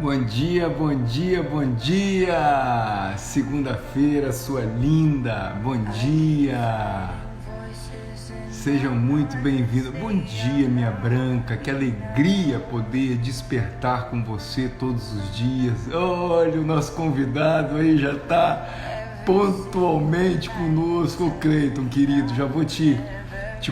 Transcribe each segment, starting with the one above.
Bom dia, bom dia, bom dia! Segunda-feira, sua linda, bom dia! Sejam muito bem-vindos. Bom dia, minha branca, que alegria poder despertar com você todos os dias. Olha, o nosso convidado aí já está pontualmente conosco, Cleiton, querido. Já vou te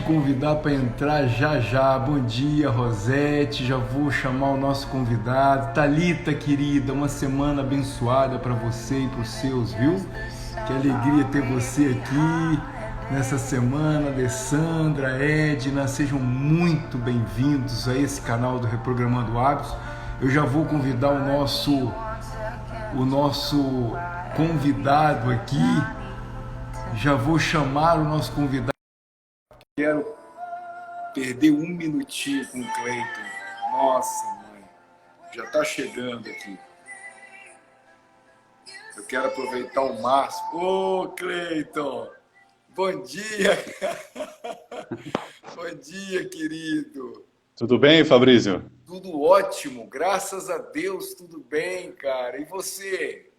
convidar para entrar já já. Bom dia, Rosete. Já vou chamar o nosso convidado. Thalita, querida, uma semana abençoada para você e para os seus, viu? Que alegria ter você aqui nessa semana. Alessandra, Edna, sejam muito bem-vindos a esse canal do Reprogramando Hábitos. Eu já vou convidar o nosso convidado aqui. Já vou chamar o nosso convidado. Quero perder um minutinho com o Cleiton. Nossa, mãe, já está chegando aqui. Eu quero aproveitar o máximo. Ô, Cleiton, bom dia. Bom dia, querido. Tudo bem, Fabrício? Tudo ótimo, graças a Deus, tudo bem, cara. E você?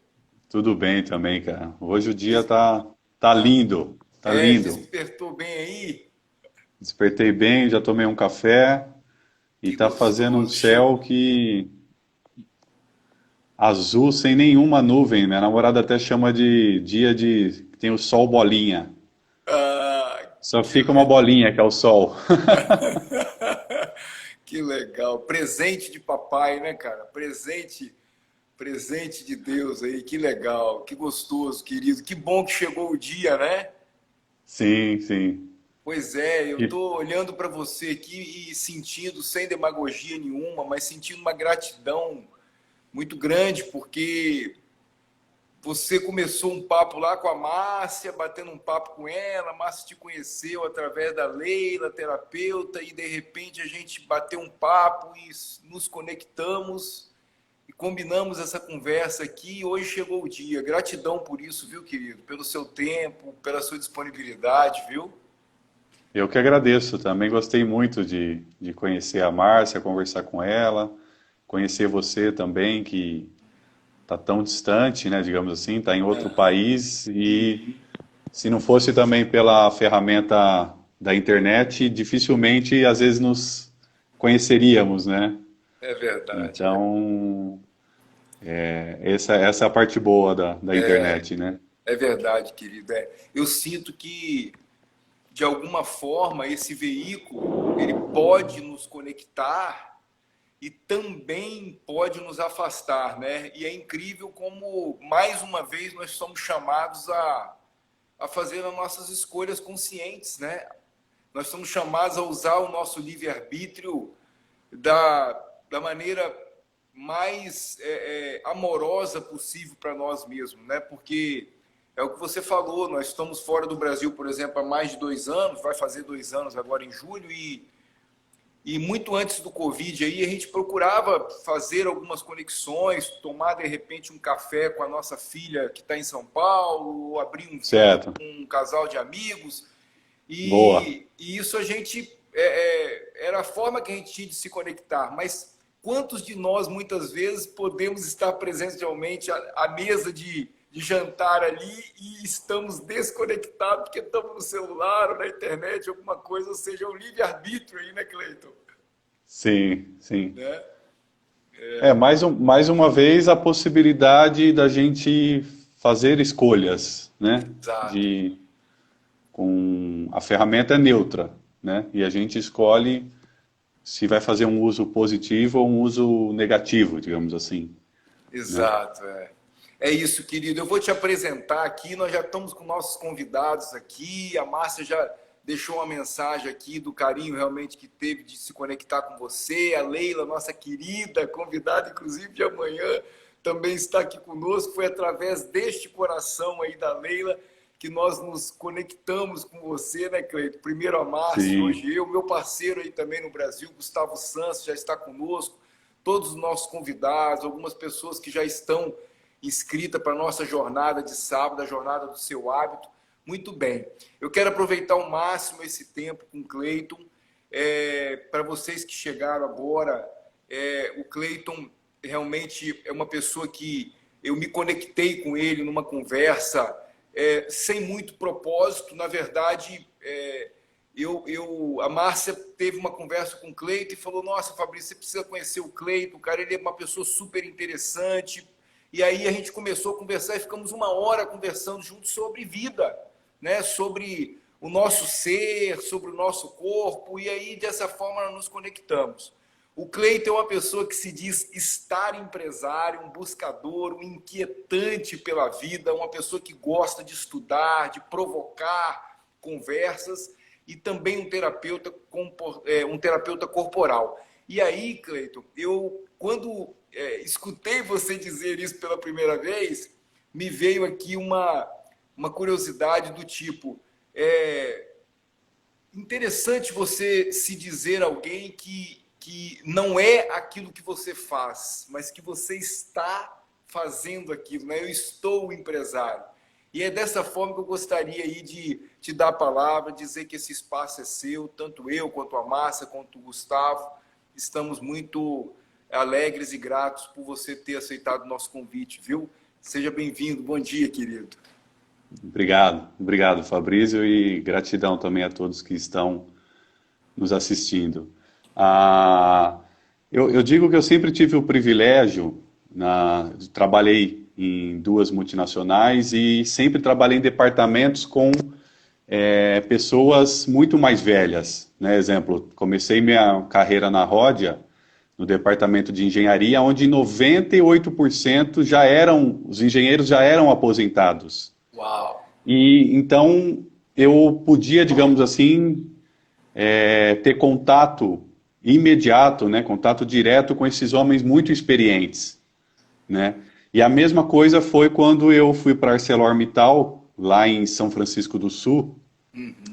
Tudo bem também, cara. Hoje o dia tá lindo, tá lindo. Despertou bem aí? Despertei bem, já tomei um café e Que tá fazendo um gostoso. céu que azul sem nenhuma nuvem. Minha namorada até chama de dia de que tem o sol bolinha. Ah, Só que fica uma legal. bolinha que é o sol. Que legal. Presente de papai, né, cara? Presente de Deus aí. Que legal. Que gostoso, querido. Que bom que chegou o dia, né? Sim, sim. Pois é, eu E- tô olhando para você aqui e sentindo, sem demagogia nenhuma, mas sentindo uma gratidão muito grande, porque você começou um papo lá com a Márcia, batendo um papo com ela, a Márcia te conheceu através da Leila, terapeuta, e de repente a gente bateu um papo e nos conectamos e combinamos essa conversa aqui e hoje chegou o dia. Gratidão por isso, viu, querido? Pelo seu tempo, pela sua disponibilidade, viu? Eu que agradeço. Também gostei muito de conhecer a Márcia, conversar com ela, conhecer você também, que tá tão distante, né, digamos assim, tá em outro Aham. país e E se não fosse também pela ferramenta da internet, dificilmente às vezes nos conheceríamos, né? é verdade. Então, essa é a parte boa da internet, né? É verdade, querido. É. Eu sinto que, de alguma forma, esse veículo ele pode nos conectar e também pode nos afastar, né? E é incrível como, mais uma vez, nós somos chamados a fazer as nossas escolhas conscientes, né? Nós somos chamados a usar o nosso livre-arbítrio da, da maneira mais amorosa possível para nós mesmos, né? Porque é o que você falou, nós estamos fora do Brasil, por exemplo, há mais de 2 anos, vai fazer 2 anos agora em julho, e muito antes do Covid aí, a gente procurava fazer algumas conexões, tomar de repente um café com a nossa filha que está em São Paulo, ou abrir um vinho Certo. com um casal de amigos, Boa. e isso a gente era a forma que a gente tinha de se conectar. Mas quantos de nós muitas vezes podemos estar presencialmente à mesa de jantar ali e estamos desconectados porque estamos no celular ou na internet, alguma coisa, ou seja, o livre-arbítrio aí, né, Cleiton? Sim, sim. Né? Mais uma vez a possibilidade da gente fazer escolhas, né? Exato. De, com a ferramenta é neutra, né? E a gente escolhe se vai fazer um uso positivo ou um uso negativo, digamos assim, né? Exato, é. É isso, querido. Eu vou te apresentar aqui. Nós já estamos com nossos convidados aqui. A Márcia já deixou uma mensagem aqui do carinho realmente que teve de se conectar com você. A Leila, nossa querida convidada, inclusive de amanhã, também está aqui conosco. Foi através deste coração aí da Leila que nós nos conectamos com você, né, Cleito? Primeiro a Márcia, Sim, hoje eu, meu parceiro aí também no Brasil, Gustavo Santos, já está conosco, todos os nossos convidados, algumas pessoas que já estão inscritas para a nossa jornada de sábado, a jornada do seu hábito. Muito bem. Eu quero aproveitar ao máximo esse tempo com o Cleiton. Para vocês que chegaram agora, o Cleiton realmente é uma pessoa que eu me conectei com ele numa conversa sem muito propósito. Na verdade, a Márcia teve uma conversa com o Cleito e falou: nossa, Fabrício, você precisa conhecer o Cleito, o cara, ele é uma pessoa super interessante. E aí a gente começou a conversar e ficamos uma hora conversando juntos sobre vida, né? Sobre o nosso ser, sobre o nosso corpo, e aí dessa forma nós nos conectamos. O Cleito é uma pessoa que se diz estar empresário, um buscador, um inquietante pela vida, uma pessoa que gosta de estudar, de provocar conversas, e também um terapeuta corporal. E aí, Cleito, eu, quando escutei você dizer isso pela primeira vez, me veio aqui uma curiosidade do tipo, interessante você se dizer alguém que não é aquilo que você faz, mas que você está fazendo aquilo, né? Eu estou empresário. E é dessa forma que eu gostaria aí de te dar a palavra, dizer que esse espaço é seu, tanto eu, quanto a Márcia, quanto o Gustavo. Estamos muito alegres e gratos por você ter aceitado o nosso convite, viu? Seja bem-vindo. Bom dia, querido. Obrigado, Fabrício, e gratidão também a todos que estão nos assistindo. Eu digo que eu sempre tive o privilégio, trabalhei em 2 multinacionais e sempre trabalhei em departamentos com pessoas muito mais velhas, né? Exemplo, comecei minha carreira na Ródia, no departamento de engenharia, onde 98% os engenheiros já eram aposentados. Uau! E então eu podia, digamos assim, ter contato imediato, né, contato direto com esses homens muito experientes, né? E a mesma coisa foi quando eu fui para ArcelorMittal, lá em São Francisco do Sul,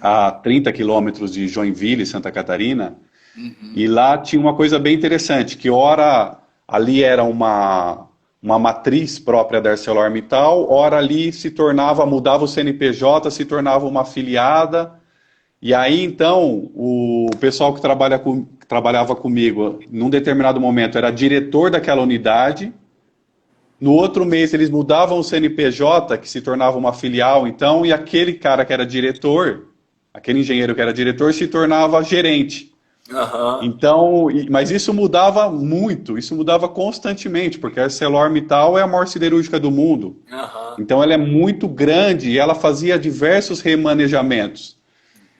a 30 quilômetros de Joinville, Santa Catarina, e lá tinha uma coisa bem interessante, que ora ali era uma matriz própria da ArcelorMittal, ora ali mudava o CNPJ, se tornava uma afiliada. E aí, então, o pessoal que trabalhava comigo, num determinado momento, era diretor daquela unidade. No outro mês, eles mudavam o CNPJ, que se tornava uma filial, então, e aquele cara que era diretor, aquele engenheiro que era diretor, se tornava gerente. Uhum. Então, mas isso mudava muito, isso mudava constantemente, porque a ArcelorMittal é a maior siderúrgica do mundo. Uhum. Então, ela é muito grande e ela fazia diversos remanejamentos.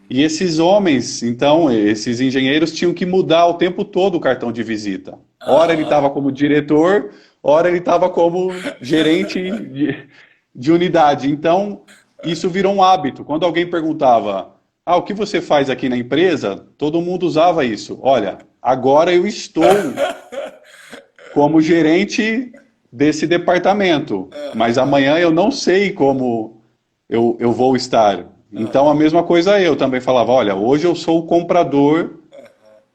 E esses homens, então, esses engenheiros tinham que mudar o tempo todo o cartão de visita. Ora ele estava como diretor, ora ele estava como gerente de unidade. Então, isso virou um hábito. Quando alguém perguntava, o que você faz aqui na empresa? Todo mundo usava isso. Olha, agora eu estou como gerente desse departamento, mas amanhã eu não sei como eu vou estar. Então, a mesma coisa eu também falava, olha, hoje eu sou o comprador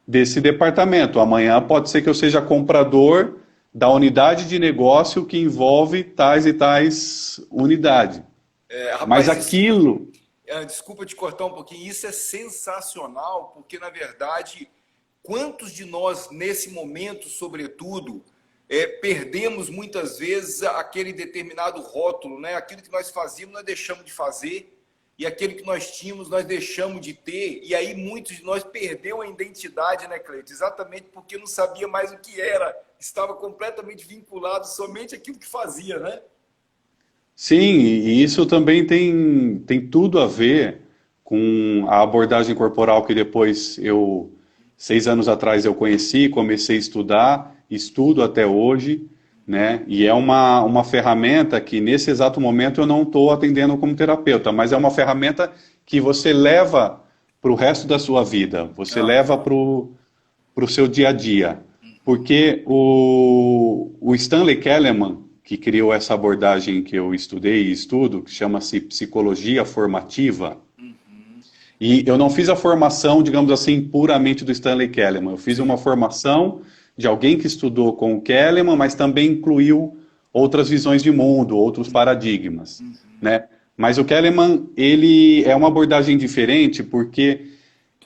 desse departamento, amanhã pode ser que eu seja comprador da unidade de negócio que envolve tais e tais unidades. Rapaz, mas aquilo... Desculpa te cortar um pouquinho, isso é sensacional, porque, na verdade, quantos de nós, nesse momento, sobretudo, perdemos muitas vezes aquele determinado rótulo, né? Aquilo que nós fazíamos, nós deixamos de fazer, e aquele que nós tínhamos, nós deixamos de ter, e aí muitos de nós perdeu a identidade, né, Cleito? Exatamente porque não sabia mais o que era, estava completamente vinculado somente àquilo que fazia, né? Sim, e isso também tem tudo a ver com a abordagem corporal que depois 6 anos atrás eu conheci, comecei a estudar, estudo até hoje, né? E é uma ferramenta que nesse exato momento eu não estou atendendo como terapeuta, mas é uma ferramenta que você leva para o resto da sua vida, você leva para o seu dia a dia. Porque o Stanley Keleman, que criou essa abordagem que eu estudei e estudo, que chama-se psicologia formativa, e eu não fiz a formação, digamos assim, puramente do Stanley Keleman, eu fiz uma formação de alguém que estudou com o Keleman, mas também incluiu outras visões de mundo, outros paradigmas, né? Mas o Keleman, ele é uma abordagem diferente, porque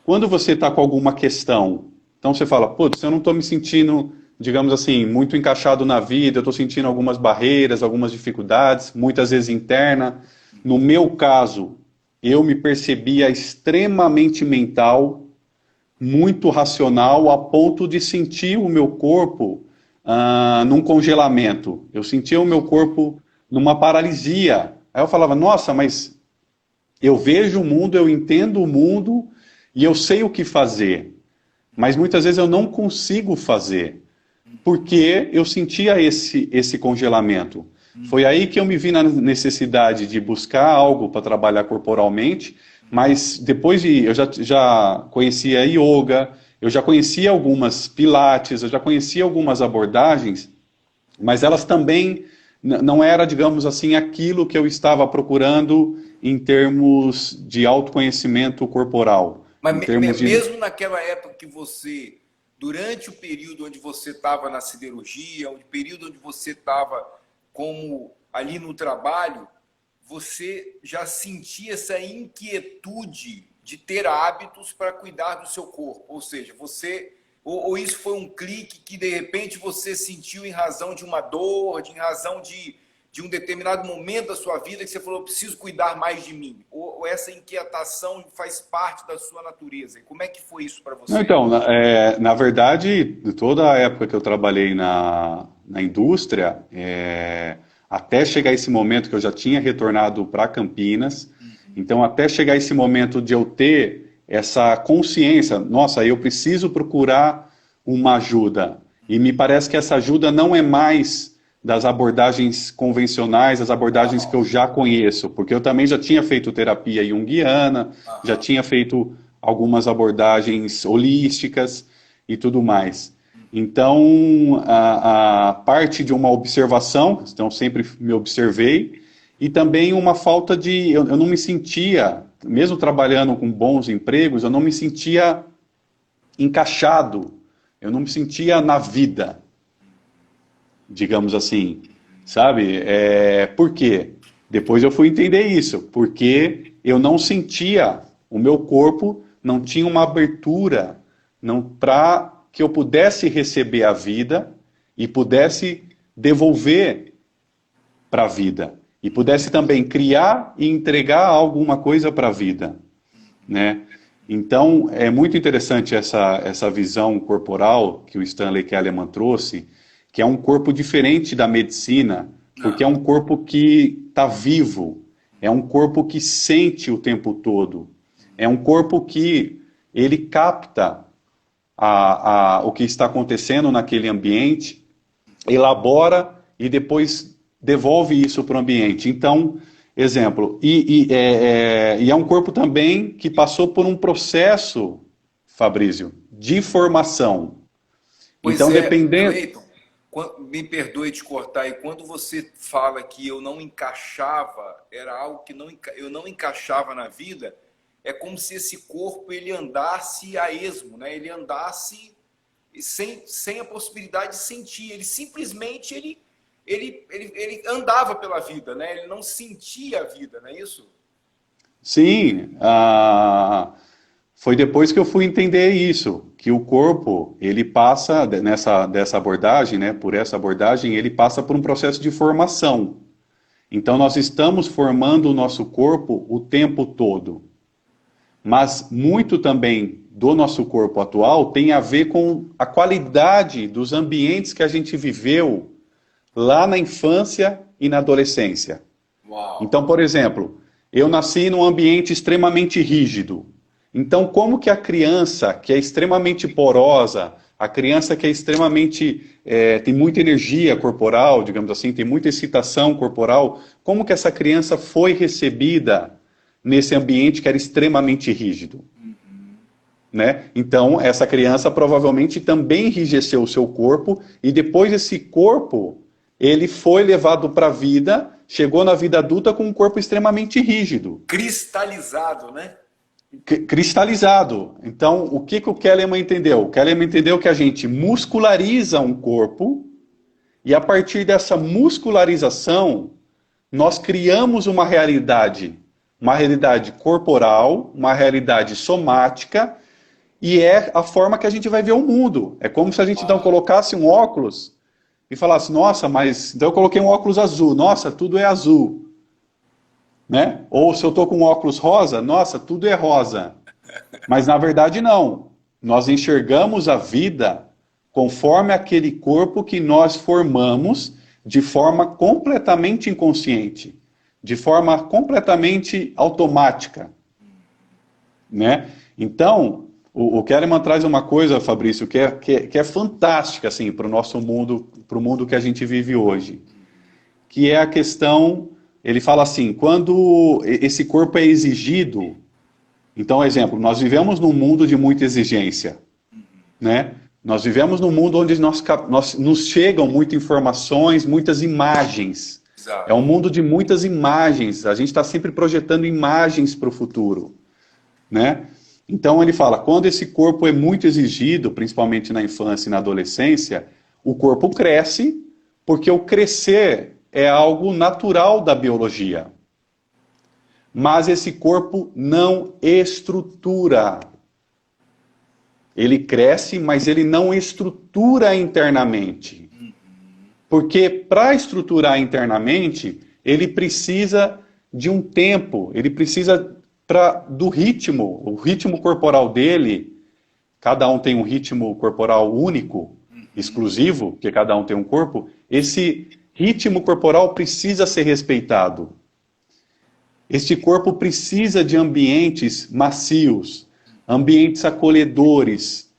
quando você está com alguma questão, então você fala, putz, eu não estou me sentindo digamos assim, muito encaixado na vida, eu estou sentindo algumas barreiras, algumas dificuldades, muitas vezes interna. No meu caso, eu me percebia extremamente mental, muito racional, a ponto de sentir o meu corpo num congelamento. Eu sentia o meu corpo numa paralisia. Aí eu falava, nossa, mas eu vejo o mundo, eu entendo o mundo e eu sei o que fazer. Mas muitas vezes eu não consigo fazer, porque eu sentia esse congelamento. Foi aí que eu me vi na necessidade de buscar algo para trabalhar corporalmente, mas depois eu já conhecia yoga, eu já conhecia algumas pilates, eu já conhecia algumas abordagens, mas elas também não era, digamos assim, aquilo que eu estava procurando em termos de autoconhecimento corporal, Mas em termos de... mesmo naquela época que você, durante o período onde você estava na siderurgia, o período onde você estava como ali no trabalho, você já sentia essa inquietude de ter hábitos para cuidar do seu corpo. Ou seja, ou isso foi um clique que de repente você sentiu em razão de uma dor, em razão de um determinado momento da sua vida que você falou, preciso cuidar mais de mim? Ou essa inquietação faz parte da sua natureza? E como é que foi isso para você? Então, na verdade, toda a época que eu trabalhei na indústria, até chegar esse momento que eu já tinha retornado para Campinas, então até chegar esse momento de eu ter essa consciência, nossa, eu preciso procurar uma ajuda. E me parece que essa ajuda não é mais das abordagens convencionais, as abordagens que eu já conheço, porque eu também já tinha feito terapia junguiana, já tinha feito algumas abordagens holísticas e tudo mais. Então, a parte de uma observação, então sempre me observei, e também uma falta de... Eu não me sentia, mesmo trabalhando com bons empregos, eu não me sentia encaixado, eu não me sentia na vida, digamos assim, sabe? Por quê? Depois eu fui entender isso, porque eu não sentia, o meu corpo não tinha uma abertura para que eu pudesse receber a vida e pudesse devolver para a vida. E pudesse também criar e entregar alguma coisa para a vida, né? Então, é muito interessante essa visão corporal que o Stanley Kellerman trouxe, que é um corpo diferente da medicina, porque é um corpo que está vivo, é um corpo que sente o tempo todo, é um corpo que ele capta o que está acontecendo naquele ambiente, elabora e depois devolve isso para o ambiente. Então, exemplo, e é um corpo também que passou por um processo, Fabrício, de formação. Pois então, é, dependendo... Cleiton, me perdoe te cortar, e quando você fala que eu não encaixava, era algo que eu não encaixava na vida, é como se esse corpo ele andasse a esmo, né? Ele andasse sem a possibilidade de sentir, ele simplesmente ele andava pela vida, né? Ele não sentia a vida, não é isso? Sim, foi depois que eu fui entender isso, que o corpo, ele passa, dessa abordagem, né, por essa abordagem, ele passa por um processo de formação. Então nós estamos formando o nosso corpo o tempo todo. Mas muito também do nosso corpo atual tem a ver com a qualidade dos ambientes que a gente viveu lá na infância e na adolescência. Uau. Então, por exemplo, eu nasci num ambiente extremamente rígido. Então, como que a criança que é extremamente porosa, a criança que é extremamente, tem muita energia corporal, digamos assim, tem muita excitação corporal, como que essa criança foi recebida nesse ambiente que era extremamente rígido? Né? Então, essa criança provavelmente também enrijeceu o seu corpo, e depois esse corpo, ele foi levado para a vida, chegou na vida adulta com um corpo extremamente rígido. Cristalizado, né? Cristalizado. Então, o que o Kellerman entendeu? O Kellerman entendeu que a gente musculariza um corpo, e a partir dessa muscularização, nós criamos uma realidade corporal, uma realidade somática, e é a forma que a gente vai ver o mundo. É como se a gente então colocasse um óculos e falasse, nossa, mas então eu coloquei um óculos azul, nossa, tudo é azul, né? Ou se eu estou com um óculos rosa, nossa, tudo é rosa. Mas na verdade não. Nós enxergamos a vida conforme aquele corpo que nós formamos de forma completamente inconsciente, de forma completamente automática, né? Então, o Kahneman traz uma coisa, Fabrício, que é fantástica assim, para o nosso mundo, para o mundo que a gente vive hoje, que é a questão, ele fala assim, quando esse corpo é exigido, então, exemplo, nós vivemos num mundo de muita exigência, né? Nós vivemos num mundo onde nos chegam muitas informações, muitas imagens. Exato. É um mundo de muitas imagens. A gente está sempre projetando imagens para o futuro, né? Então ele fala, quando esse corpo é muito exigido, principalmente na infância e na adolescência, o corpo cresce, porque o crescer é algo natural da biologia. Mas esse corpo não estrutura. Ele cresce, mas ele não estrutura internamente. Porque para estruturar internamente, ele precisa de um tempo, ele precisa do ritmo, o ritmo corporal dele, cada um tem um ritmo corporal único, exclusivo, porque cada um tem um corpo, esse ritmo corporal precisa ser respeitado. Este corpo precisa de ambientes macios, ambientes acolhedores,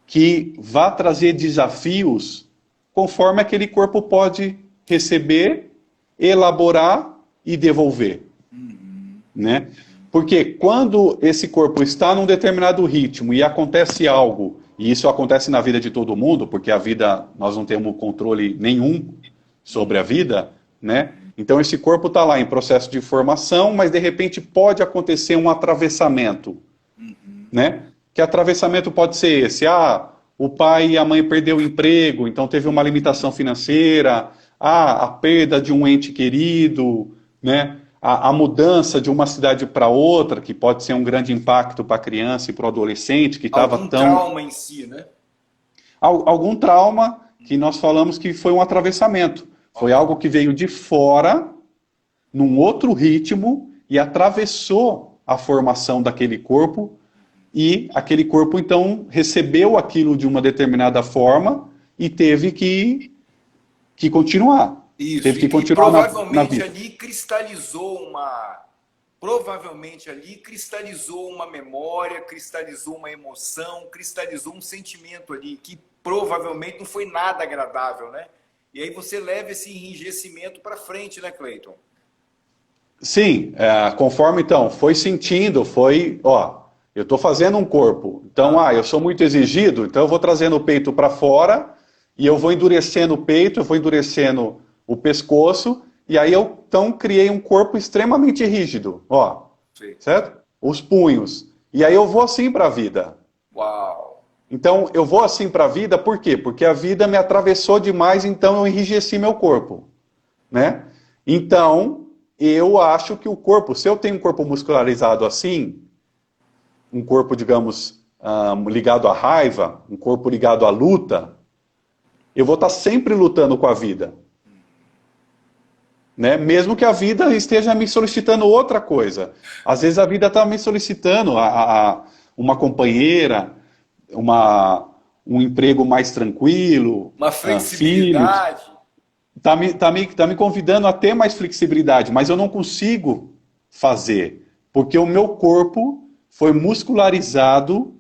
que vá trazer desafios conforme aquele corpo pode receber, elaborar e devolver. Né? Porque quando esse corpo está num determinado ritmo e acontece algo, e isso acontece na vida de todo mundo, porque a vida, nós não temos controle nenhum sobre a vida, né? Então esse corpo está lá em processo de formação, mas de repente pode acontecer um atravessamento, né? Que atravessamento pode ser esse? O pai e a mãe perdeu o emprego, então teve uma limitação financeira, a perda de um ente querido, né? A mudança de uma cidade para outra, que pode ser um grande impacto para a criança e para o adolescente, que estava Algum trauma em si, né? Algum trauma que nós falamos que foi um atravessamento. Foi algo que veio de fora, num outro ritmo, e atravessou a formação daquele corpo, e aquele corpo, então, recebeu aquilo de uma determinada forma e teve que continuar. Isso, Teve que e continuar na provavelmente vida. ali cristalizou uma. Provavelmente ali cristalizou uma memória, cristalizou uma emoção, cristalizou um sentimento ali que provavelmente não foi nada agradável, né? E aí você leva esse enrijecimento para frente, né, Cleiton? Sim, conforme então foi sentindo, eu estou fazendo um corpo, então eu sou muito exigido, então eu vou trazendo o peito para fora e eu vou endurecendo o peito, eu vou endurecendo o pescoço e aí eu então criei um corpo extremamente rígido, Sim. certo? Os punhos e aí eu vou assim para a vida. Uau! Então eu vou assim para a vida, por quê? Porque a vida me atravessou demais, então eu enrijeci meu corpo, né? Então eu acho que o corpo, se eu tenho um corpo muscularizado assim, um corpo, digamos, ligado à raiva, um corpo ligado à luta, eu vou estar sempre lutando com a vida. Né? Mesmo que a vida esteja me solicitando outra coisa. Às vezes a vida está me solicitando uma companheira, um emprego mais tranquilo, Uma filhos. flexibilidade. Tá me convidando a ter mais flexibilidade, mas eu não consigo fazer, porque o meu corpo foi muscularizado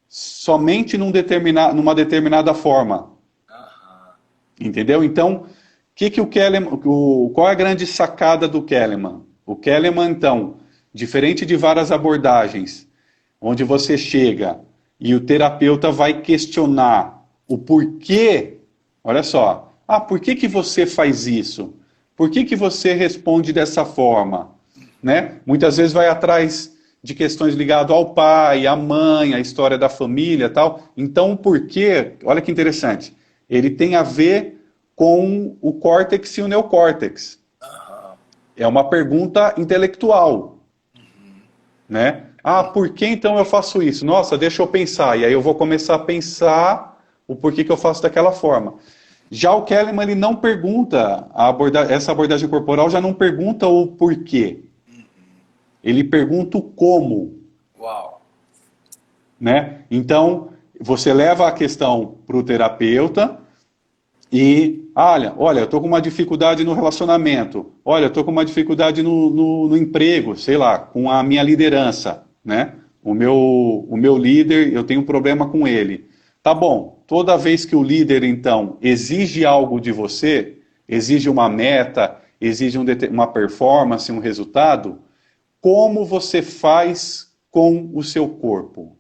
somente numa determinada forma. Entendeu? Então, qual é a grande sacada do Kahneman? O Kahneman, então, diferente de várias abordagens, onde você chega e o terapeuta vai questionar o porquê, olha só, por que que você faz isso? Por que que você responde dessa forma? Né? Muitas vezes vai atrás de questões ligadas ao pai, à mãe, à história da família, tal. Então, o porquê, olha que interessante, ele tem a ver com o córtex e o neocórtex. É uma pergunta intelectual. Né? Ah, por que então eu faço isso? Nossa, deixa eu pensar. E aí eu vou começar a pensar o porquê que eu faço daquela forma. Já o Kahneman, ele não pergunta, essa abordagem corporal já não pergunta o porquê. Ele pergunta o como, Uau. né? Então, você leva a questão para o terapeuta e, olha, eu estou com uma dificuldade no relacionamento, olha, eu estou com uma dificuldade no emprego, sei lá, com a minha liderança, né? O meu líder, eu tenho um problema com ele. Tá bom, toda vez que o líder, então, exige algo de você, exige uma meta, exige uma performance, um resultado, como você faz com o seu corpo?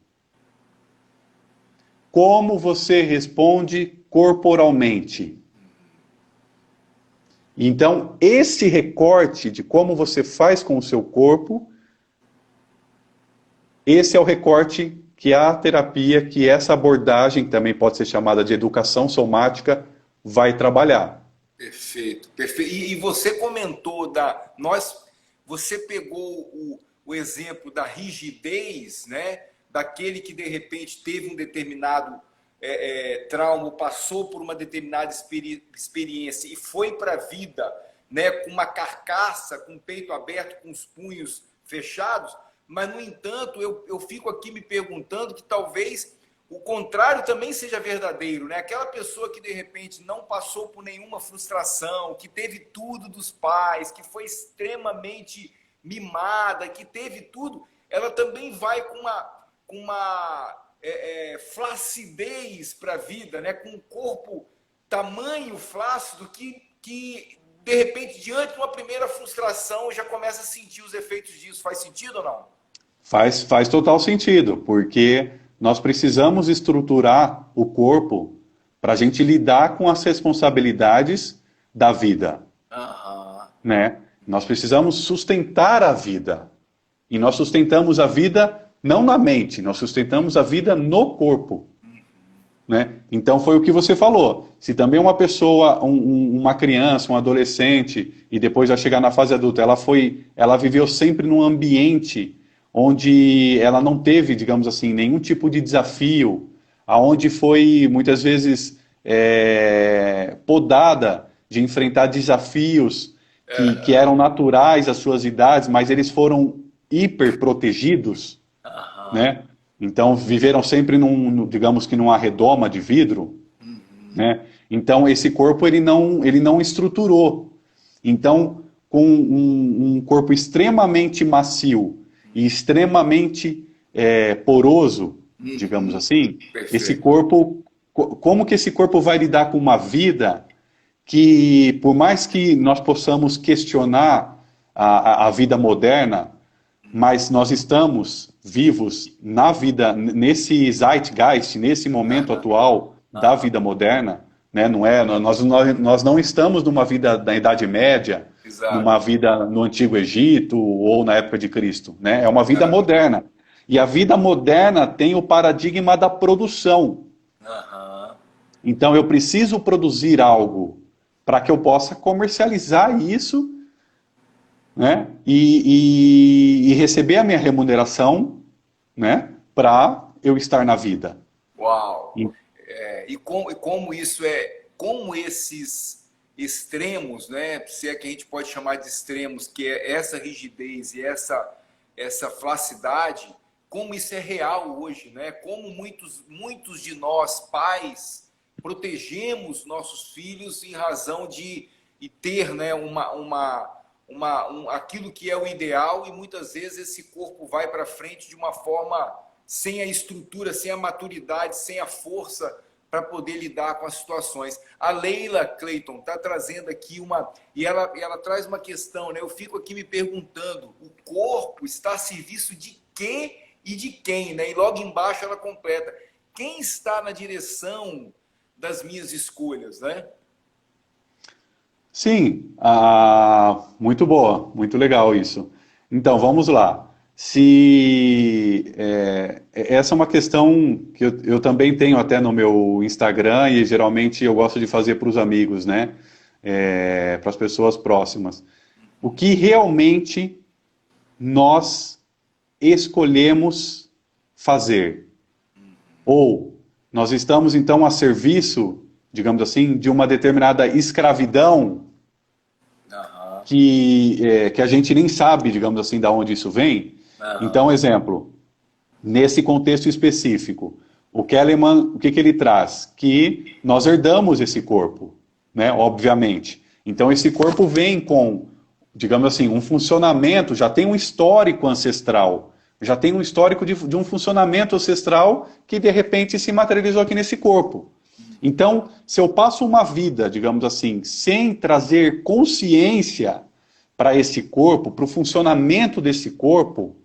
Como você responde corporalmente? Então, esse recorte de como você faz com o seu corpo, esse é o recorte que a terapia, que essa abordagem, que também pode ser chamada de educação somática, vai trabalhar. Perfeito, perfeito. E você comentou você pegou o exemplo da rigidez, né? Daquele que de repente teve um determinado trauma, passou por uma determinada experiência e foi para a vida, né? Com uma carcaça, com o peito aberto, com os punhos fechados. Mas no entanto, eu fico aqui me perguntando que talvez o contrário também seja verdadeiro, né? Aquela pessoa que de repente não passou por nenhuma frustração, que teve tudo dos pais, que foi extremamente mimada, que teve tudo, ela também vai com uma flacidez para a vida, né? Com um corpo tamanho flácido que de repente diante de uma primeira frustração já começa a sentir os efeitos disso. Faz sentido ou não? Faz total sentido, porque nós precisamos estruturar o corpo para a gente lidar com as responsabilidades da vida, Aham. né? Nós precisamos sustentar a vida. E nós sustentamos a vida não na mente, nós sustentamos a vida no corpo, né? Então foi o que você falou. Se também uma pessoa, uma criança, um adolescente, e depois já chegar na fase adulta, ela viveu sempre num ambiente onde ela não teve, digamos assim, nenhum tipo de desafio, aonde foi muitas vezes podada de enfrentar desafios que eram naturais às suas idades, mas eles foram hiper protegidos, Aham. né? Então viveram sempre digamos que numa redoma de vidro, né? Então esse corpo ele não estruturou. Então com um corpo extremamente macio e extremamente poroso, digamos assim, esse Perfeito. corpo, como que esse corpo vai lidar com uma vida que, por mais que nós possamos questionar a vida moderna, mas nós estamos vivos na vida, nesse zeitgeist, nesse momento atual da vida moderna, né? Não é, nós não estamos numa vida da Idade Média, Exato. numa vida no Antigo Egito ou na época de Cristo, né? É uma vida moderna. E a vida moderna tem o paradigma da produção. Aham. Então eu preciso produzir algo para que eu possa comercializar isso, né? E receber a minha remuneração, né? Para eu estar na vida. Uau! E- Como isso como esses extremos, né? Se é que a gente pode chamar de extremos, que é essa rigidez e essa flacidade, como isso é real hoje, né? Como muitos de nós, pais, protegemos nossos filhos em razão de ter, né, aquilo que é o ideal, e muitas vezes esse corpo vai para frente de uma forma sem a estrutura, sem a maturidade, sem a força para poder lidar com as situações. A Leila Clayton está trazendo aqui e ela traz uma questão, né? Eu fico aqui me perguntando, o corpo está a serviço de quê e de quem, né? E logo embaixo ela completa, quem está na direção das minhas escolhas, né? Sim, muito boa, muito legal isso. Então, vamos lá. Essa é uma questão que eu também tenho até no meu Instagram e geralmente eu gosto de fazer para os amigos, né? Para as pessoas próximas. O que realmente nós escolhemos fazer. Ou nós estamos então a serviço, digamos assim, de uma determinada escravidão Aham. que a gente nem sabe, digamos assim, de onde isso vem. Aham. Então, exemplo, nesse contexto específico, o Keleman, o que ele traz? Que nós herdamos esse corpo, né? Obviamente. Então, esse corpo vem com, digamos assim, um funcionamento, já tem um histórico ancestral, já tem um histórico de um funcionamento ancestral que, de repente, se materializou aqui nesse corpo. Então, se eu passo uma vida, digamos assim, sem trazer consciência para esse corpo, para o funcionamento desse corpo,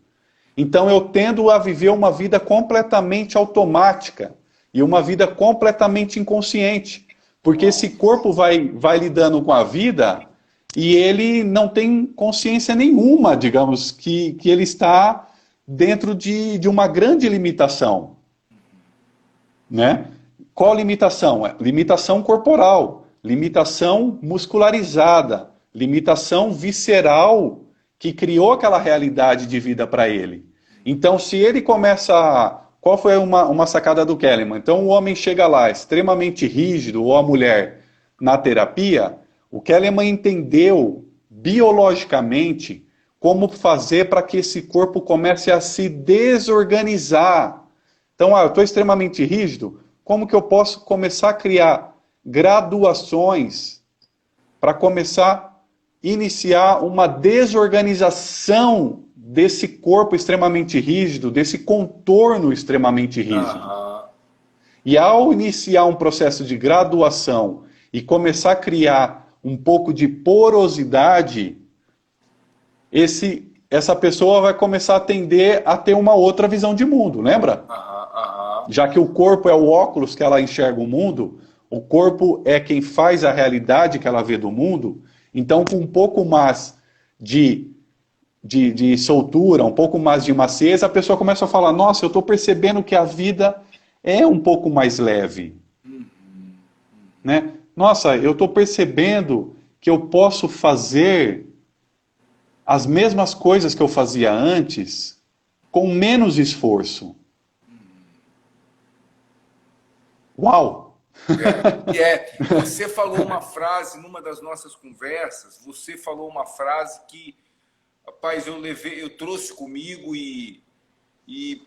então eu tendo a viver uma vida completamente automática e uma vida completamente inconsciente. Porque esse corpo vai lidando com a vida e ele não tem consciência nenhuma, digamos, que ele está dentro de uma grande limitação. Né? Qual limitação? Limitação corporal, limitação muscularizada, limitação visceral que criou aquela realidade de vida para ele. Então, se ele começa... Qual foi uma sacada do Keleman? Então, o homem chega lá extremamente rígido, ou a mulher, na terapia, o Keleman entendeu biologicamente como fazer para que esse corpo comece a se desorganizar. Então, eu estou extremamente rígido, como que eu posso começar a criar graduações para começar a iniciar uma desorganização desse corpo extremamente rígido, desse contorno extremamente rígido. Aham. E ao iniciar um processo de graduação e começar a criar um pouco de porosidade, essa pessoa vai começar a tender a ter uma outra visão de mundo, lembra? Aham. Aham. Já que o corpo é o óculos que ela enxerga o mundo, o corpo é quem faz a realidade que ela vê do mundo, então com um pouco mais de soltura, um pouco mais de maciez, a pessoa começa a falar, nossa, eu estou percebendo que a vida é um pouco mais leve. Né? Nossa, eu estou percebendo que eu posso fazer as mesmas coisas que eu fazia antes com menos esforço. Uau! Você falou uma frase numa das nossas conversas, você falou uma frase que, rapaz, eu trouxe comigo e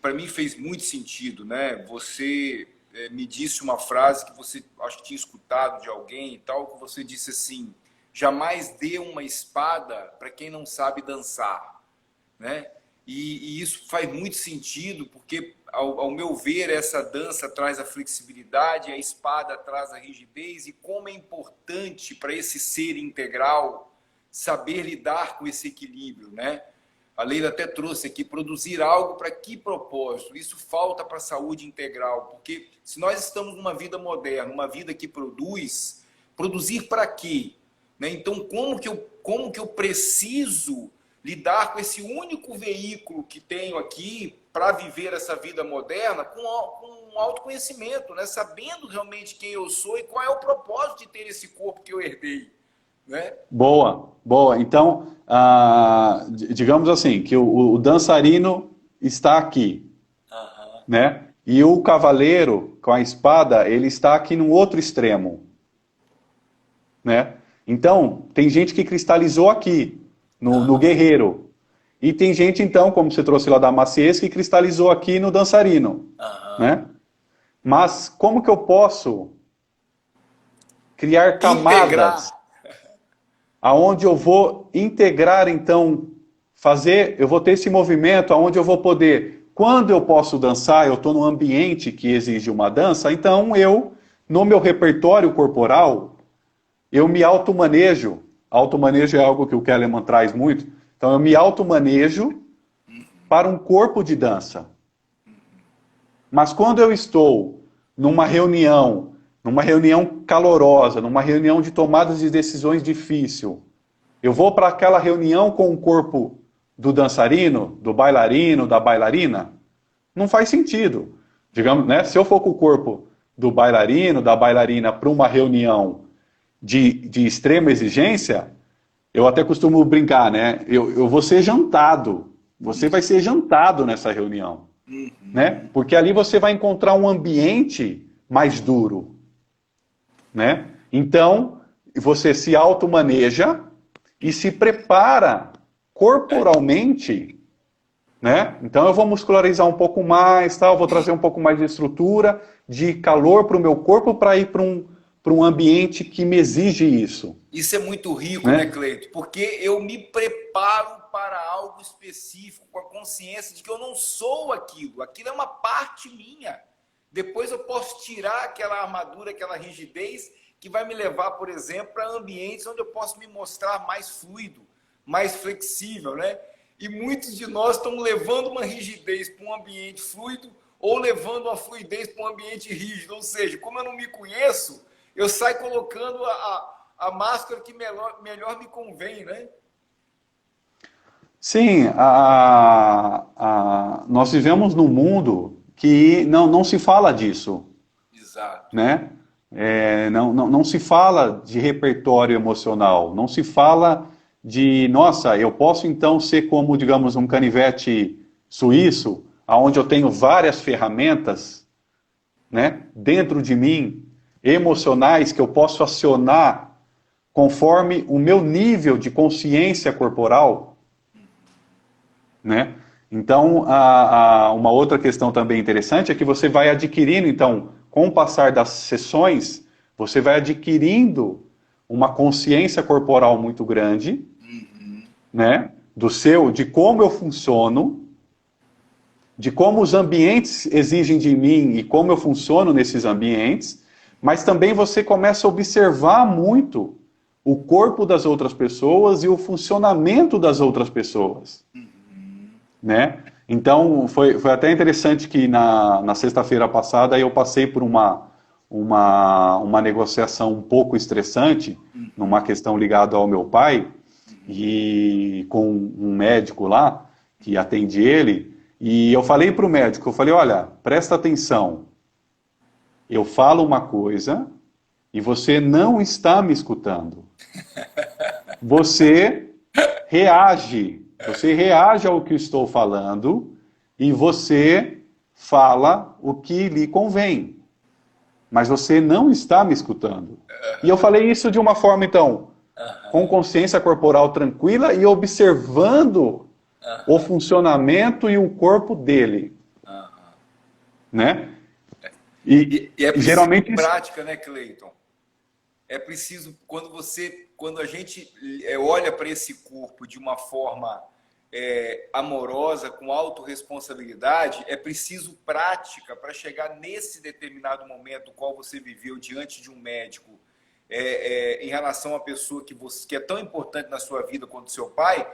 para mim fez muito sentido, né? Você me disse uma frase que você, acho que tinha escutado de alguém e tal, que você disse assim, jamais dê uma espada para quem não sabe dançar, né? E isso faz muito sentido, porque, ao meu ver, essa dança traz a flexibilidade, a espada traz a rigidez, e como é importante para esse ser integral saber lidar com esse equilíbrio, né? A Leila até trouxe aqui, produzir algo para que propósito? Isso falta para a saúde integral, porque se nós estamos numa vida moderna, uma vida que produz, produzir para quê? Né? Então, como que eu preciso lidar com esse único veículo que tenho aqui para viver essa vida moderna com um autoconhecimento, né? Sabendo realmente quem eu sou e qual é o propósito de ter esse corpo que eu herdei. Né? Boa, boa. Então, digamos assim, que o dançarino está aqui, né? E o cavaleiro com a espada, ele está aqui no outro extremo, né? Então, tem gente que cristalizou aqui, no guerreiro. E tem gente, então, como você trouxe lá da maciez, que cristalizou aqui no dançarino, né? Mas como que eu posso criar camadas aonde eu vou integrar, então, eu vou ter esse movimento aonde eu vou poder, quando eu posso dançar, eu estou num ambiente que exige uma dança, então no meu repertório corporal, eu me automanejo. Automanejo é algo que o Keleman traz muito. Então, eu me automanejo para um corpo de dança. Mas quando eu estou numa reunião calorosa, numa reunião de tomadas de decisões difícil, eu vou para aquela reunião com o corpo do dançarino, do bailarino, da bailarina? Não faz sentido. Digamos, né? Se eu for com o corpo do bailarino, da bailarina, para uma reunião de extrema exigência, eu até costumo brincar, né? Eu vou ser jantado. Você vai ser jantado nessa reunião, né? Porque ali você vai encontrar um ambiente mais duro, né? Então, você se automaneja e se prepara corporalmente, né? Então eu vou muscularizar um pouco mais, tal, vou trazer um pouco mais de estrutura, de calor para o meu corpo para ir para um ambiente que me exige isso. Isso é muito rico, Né? né, Cleito? Porque eu me preparo para algo específico com a consciência de que eu não sou aquilo. Aquilo é uma parte minha. Depois eu posso tirar aquela armadura, aquela rigidez que vai me levar, por exemplo, para ambientes onde eu posso me mostrar mais fluido, mais flexível, né? E muitos de nós estão levando uma rigidez para um ambiente fluido ou levando uma fluidez para um ambiente rígido. Ou seja, como eu não me conheço, eu saio colocando a máscara que melhor me convém, né? Sim, nós vivemos num mundo que não se fala disso, Exato. né? Não se fala de repertório emocional, não se fala de, nossa, eu posso então ser como, digamos, um canivete suíço, onde eu tenho várias ferramentas, né, dentro de mim, emocionais, que eu posso acionar conforme o meu nível de consciência corporal, né? Então, uma outra questão também interessante é que você vai adquirindo, então, com o passar das sessões, você vai adquirindo uma consciência corporal muito grande, né? De como eu funciono, de como os ambientes exigem de mim e como eu funciono nesses ambientes, mas também você começa a observar muito o corpo das outras pessoas e o funcionamento das outras pessoas, né? Então, foi até interessante que na sexta-feira passada eu passei por uma negociação um pouco estressante, numa questão ligada ao meu pai, e com um médico lá, que atende ele, e eu falei para o médico, eu falei, olha, presta atenção, eu falo uma coisa e você não está me escutando. Você reage ao que estou falando e você fala o que lhe convém. Mas você não está me escutando. E eu falei isso de uma forma, então, com consciência corporal tranquila e observando o funcionamento e o corpo dele. Né? E é preciso geralmente prática, né, Cleiton? É preciso, quando a gente olha para esse corpo de uma forma amorosa, com autorresponsabilidade, é preciso prática para chegar nesse determinado momento qual você viveu diante de um médico, em relação à pessoa que é tão importante na sua vida quanto seu pai,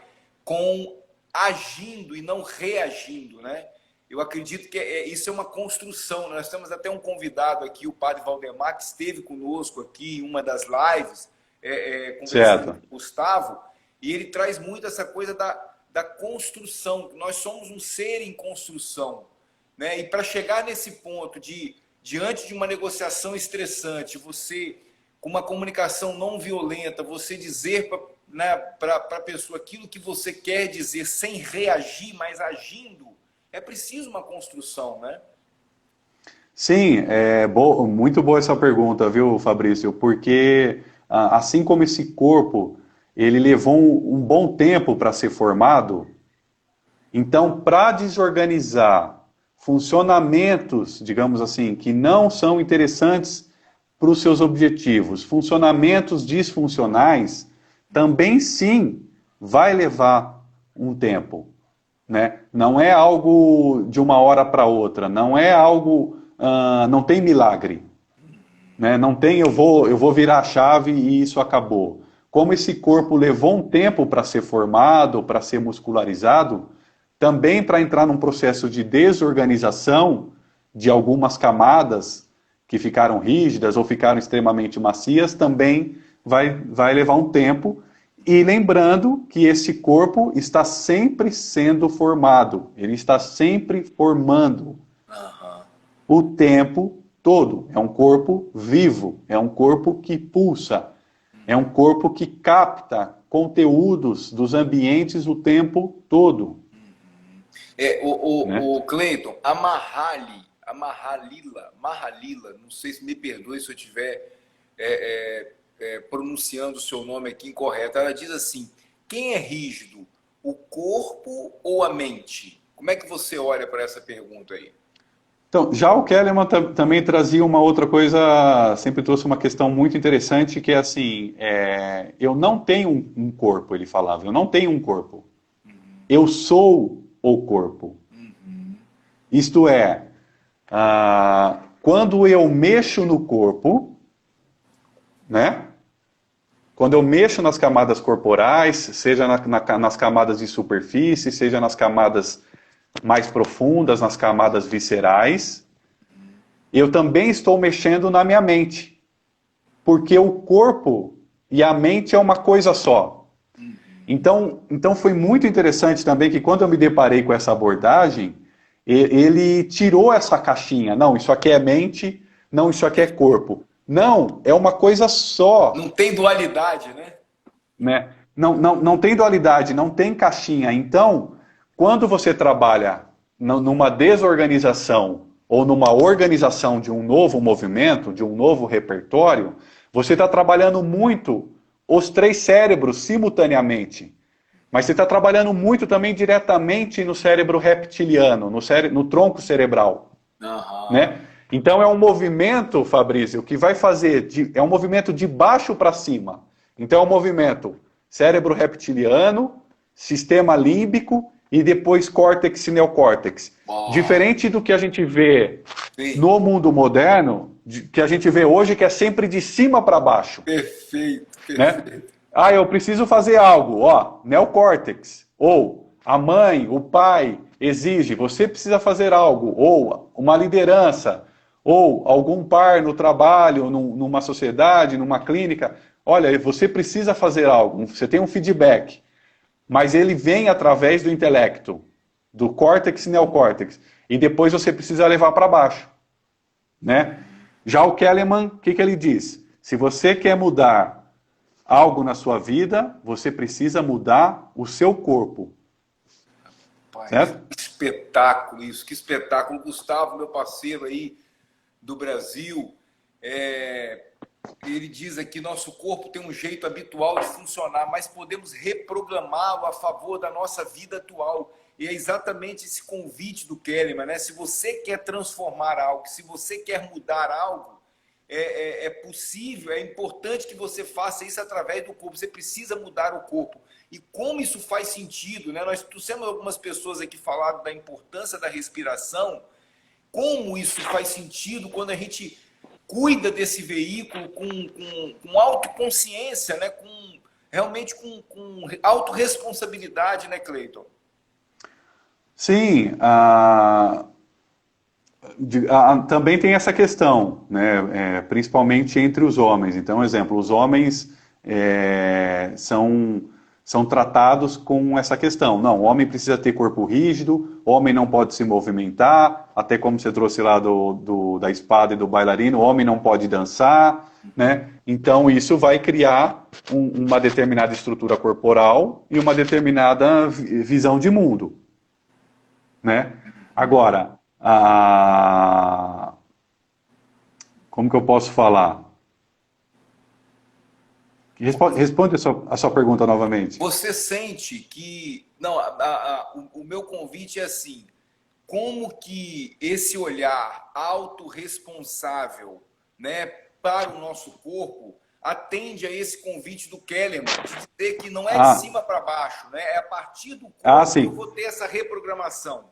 com agindo e não reagindo, né? Eu acredito que isso é uma construção. Nós temos até um convidado aqui, o padre Valdemar, que esteve conosco aqui em uma das lives, conversando com o Gustavo, e ele traz muito essa coisa da construção. Nós somos um ser em construção, né? E para chegar nesse ponto diante de uma negociação estressante, você, com uma comunicação não violenta, você dizer para a pessoa aquilo que você quer dizer sem reagir, mas agindo, é preciso uma construção, né? Sim, muito boa essa pergunta, viu, Fabrício? Porque assim como esse corpo, ele levou um bom tempo para ser formado, então para desorganizar funcionamentos, digamos assim, que não são interessantes para os seus objetivos, funcionamentos disfuncionais, também sim vai levar um tempo. Né? Não é algo de uma hora para outra, não é algo, não tem milagre, né? Não tem eu vou virar a chave e isso acabou. Como esse corpo levou um tempo para ser formado, para ser muscularizado, também para entrar num processo de desorganização de algumas camadas que ficaram rígidas ou ficaram extremamente macias, também vai levar um tempo. E lembrando que esse corpo está sempre sendo formado, ele está sempre formando o tempo todo. É um corpo vivo, é um corpo que pulsa, é um corpo que capta conteúdos dos ambientes o tempo todo. né? O Cleiton, a Mahalila, não sei se me perdoe se eu estiver pronunciando o seu nome aqui incorreto. Ela diz assim: quem é rígido, o corpo ou a mente? Como é que você olha para essa pergunta aí? Então, já o Kellerman também trazia uma outra coisa, sempre trouxe uma questão muito interessante, que é assim, eu não tenho um corpo, ele falava, eu não tenho um corpo. Eu sou o corpo. Isto é, quando eu mexo no corpo, né? Quando eu mexo nas camadas corporais, seja nas camadas de superfície, seja nas camadas mais profundas, nas camadas viscerais, eu também estou mexendo na minha mente. Porque o corpo e a mente é uma coisa só. Então foi muito interessante também que quando eu me deparei com essa abordagem, ele tirou essa caixinha. Não, isso aqui é mente, não, isso aqui é corpo. Não, é uma coisa só. Não tem dualidade, né? Né? Não tem dualidade, não tem caixinha. Então, quando você trabalha numa desorganização ou numa organização de um novo movimento, de um novo repertório, você está trabalhando muito os três cérebros simultaneamente. Mas você está trabalhando muito também diretamente no cérebro reptiliano, no tronco cerebral. Né? Então é um movimento, Fabrício, que vai fazer, é um movimento de baixo para cima. Então é um movimento cérebro reptiliano, sistema límbico e depois córtex e neocórtex. Diferente do que a gente vê no mundo moderno, que a gente vê hoje, que é sempre de cima para baixo. Perfeito. Né? Eu preciso fazer algo, neocórtex. Ou a mãe, o pai exige, você precisa fazer algo. Ou uma liderança, ou algum par no trabalho, numa sociedade, numa clínica. Olha, você precisa fazer algo, você tem um feedback. Mas ele vem através do intelecto, do córtex e neocórtex. E depois você precisa levar para baixo. Né? Já o Kellerman, o que ele diz? Se você quer mudar algo na sua vida, você precisa mudar o seu corpo. Pai, certo? Que espetáculo isso, que espetáculo. Gustavo, meu parceiro aí do Brasil, ele diz aqui: nosso corpo tem um jeito habitual de funcionar, mas podemos reprogramá-lo a favor da nossa vida atual. E é exatamente esse convite do Kellerman, né? Se você quer transformar algo, se você quer mudar algo, é possível, é importante que você faça isso através do corpo. Você precisa mudar o corpo. E como isso faz sentido, né? Nós trouxemos algumas pessoas aqui falando da importância da respiração. Como isso faz sentido quando a gente cuida desse veículo com autoconsciência, né? Realmente com autorresponsabilidade, né, Cleiton? Sim, também tem essa questão, né, principalmente entre os homens. Então, exemplo, os homens são tratados com essa questão. Não, o homem precisa ter corpo rígido, o homem não pode se movimentar, até como você trouxe lá da espada e do bailarino, o homem não pode dançar, né? Então isso vai criar uma determinada estrutura corporal e uma determinada visão de mundo, né? Agora, como que eu posso falar? Responde a sua pergunta novamente. Você sente que... Não, o meu convite é assim: como que esse olhar autorresponsável, né, para o nosso corpo atende a esse convite do Kellerman, de dizer que não é de cima para baixo, né? É a partir do corpo que eu vou ter essa reprogramação.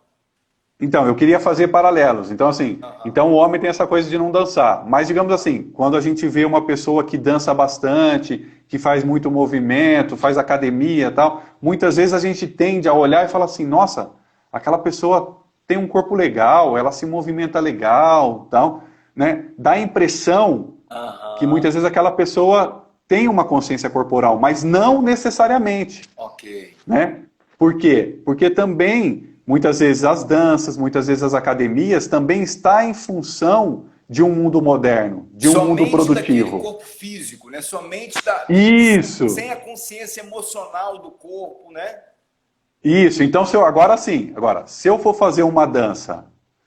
Então, eu queria fazer paralelos. Então, assim, então o homem tem essa coisa de não dançar. Mas, digamos assim, quando a gente vê uma pessoa que dança bastante, que faz muito movimento, faz academia e tal, muitas vezes a gente tende a olhar e falar assim: nossa, aquela pessoa tem um corpo legal, ela se movimenta legal, tal, né? Dá a impressão que muitas vezes aquela pessoa tem uma consciência corporal, mas não necessariamente. Ok. Né? Por quê? Porque também... muitas vezes as danças, muitas vezes as academias também está em função de um mundo moderno, de um mundo produtivo. Daquele corpo físico, né? Somente Isso. sem a consciência emocional do corpo, né? Isso, então agora sim, agora, se eu for fazer uma dança,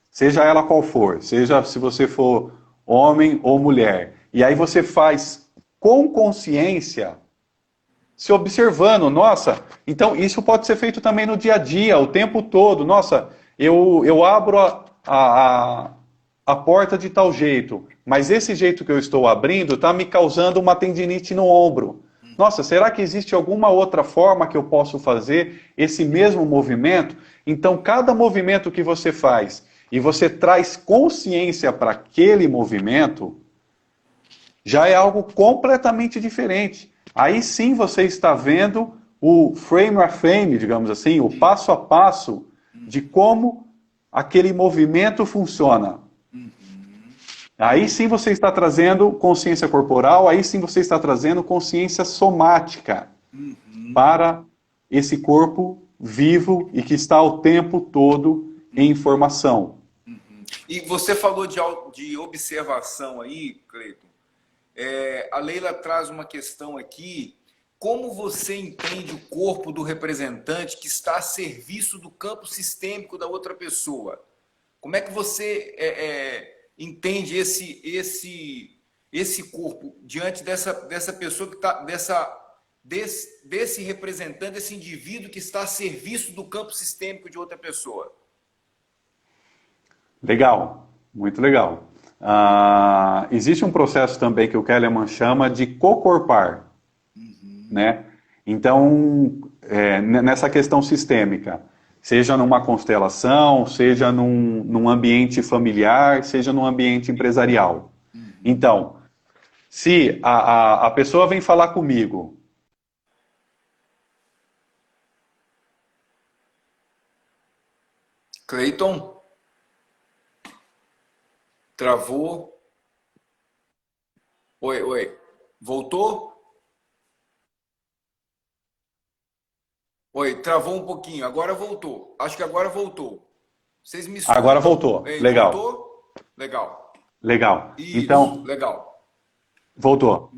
seja ela qual for, seja se você for homem ou mulher, e aí você faz com consciência, se observando, nossa, então isso pode ser feito também no dia a dia, o tempo todo, nossa, eu abro a porta de tal jeito, mas esse jeito que eu estou abrindo está me causando uma tendinite no ombro. Nossa, será que existe alguma outra forma que eu posso fazer esse mesmo movimento? Então, cada movimento que você faz e você traz consciência para aquele movimento, já é algo completamente diferente. Aí sim você está vendo o frame a frame, digamos assim, o passo a passo de como aquele movimento funciona. Aí sim você está trazendo consciência corporal, aí sim você está trazendo consciência somática para esse corpo vivo e que está o tempo todo em formação. E você falou de observação aí, Cleiton. A Leila traz uma questão aqui. Como você entende o corpo do representante que está a serviço do campo sistêmico da outra pessoa? Como é que você entende esse corpo diante dessa pessoa que está, desse representante, desse indivíduo que está a serviço do campo sistêmico de outra pessoa? Legal, muito legal. Existe um processo também que o Kahneman chama de cocorpar, né? Então, nessa questão sistêmica, seja numa constelação, seja num ambiente familiar, seja num ambiente empresarial. Então, se a pessoa vem falar comigo... Cleiton? Travou? Oi. Voltou? Oi, travou um pouquinho. Agora voltou. Acho que agora voltou. Vocês me escutam? Agora voltou. Ei, legal. Voltou? Legal. Legal. Isso, então, legal. Voltou.